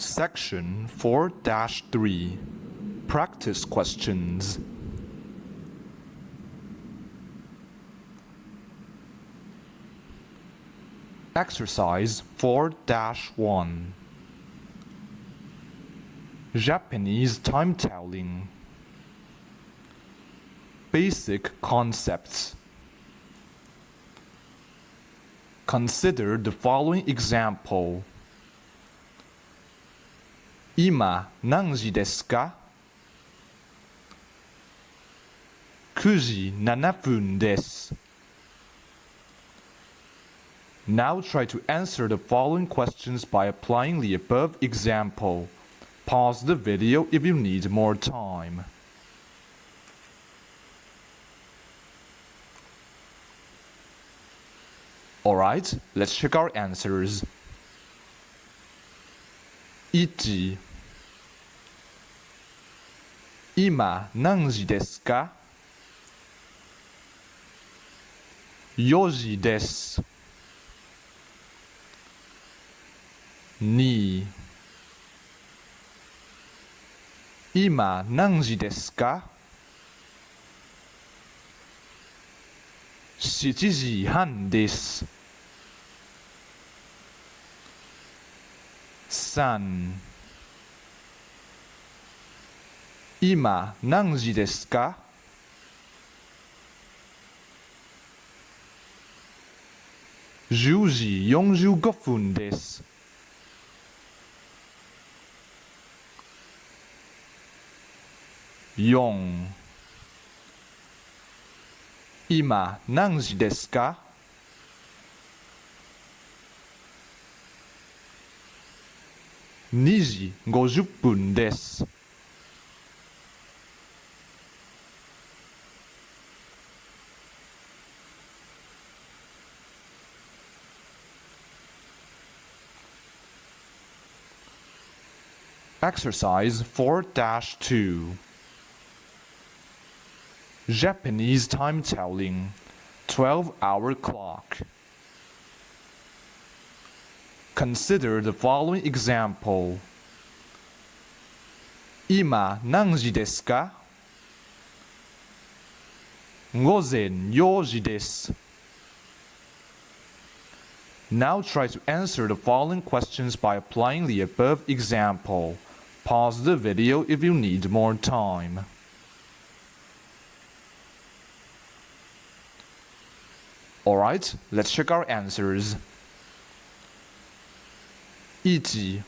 Section 4-3 Practice Questions. Exercise 4-1 Japanese time-telling. Basic concepts. Consider the following example. 今何時ですか ?9 時7分です。Now try to answer the following questions by applying the above example. Pause the video if you need more time. Alright, let's check our answers. 1. 今何時ですか ?4 時です。2. 今何時ですか ?7 時半です。3. 今何時ですか ?10 時45分です。4. 今何時ですか2時50分です。Exercise 4-2 Japanese time-telling 12-hour clock. Consider the following example. 今何時ですか午前4時です。Now try to answer the following questions by applying the above example. Pause the video if you need more time. Alright, let's check our answers. 1.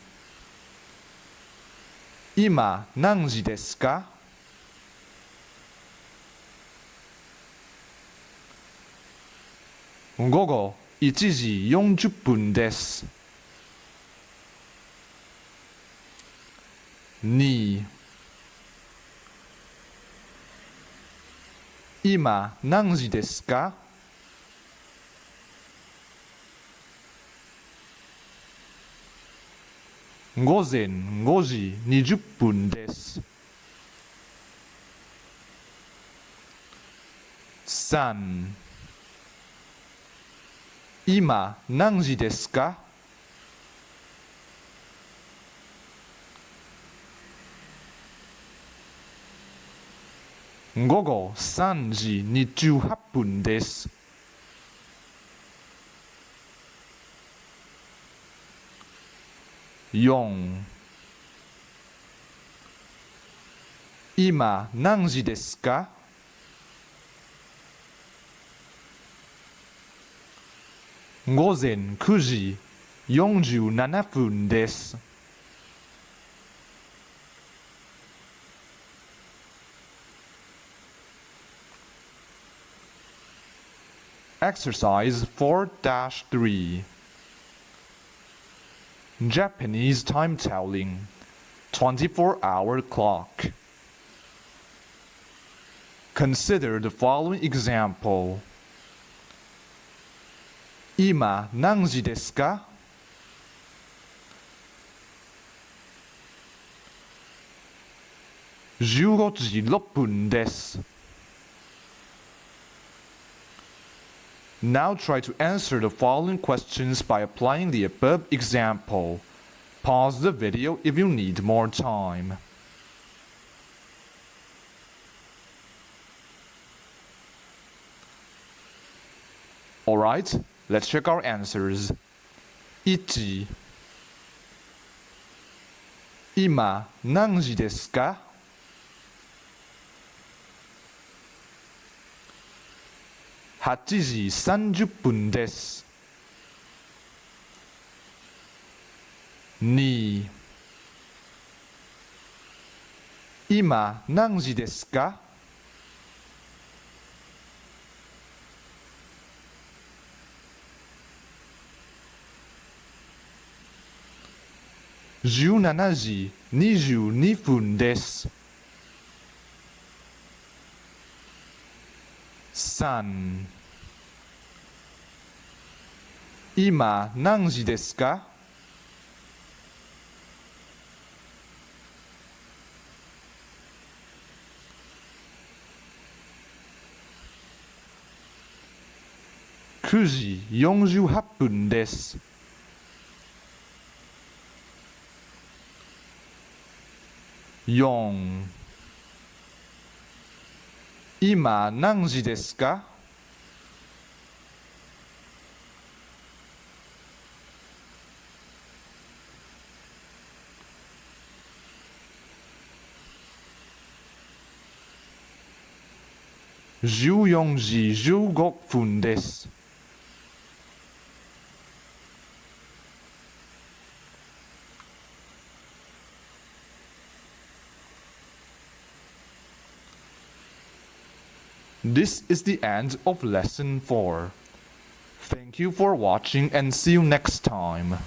今何時ですか午後1時40分です。2. 今何時ですか午前5時20分です。3. 今何時ですか午後3時28分です。4. 今何時ですか午前9時47分です。Exercise 4-3 Japanese time-telling 24-hour clock. Consider the following example. 今何時ですか15時6分です。Now try to answer the following questions by applying the above example. Pause the video if you need more time. Alright, let's check our answers. 1、今何時ですか？8時30分です。2、今何時ですか？17時22分です。3、今何時ですか？9時48分です。4、今何時ですか？14時15分です。This is the end of lesson 4. Thank you for watching and see you next time.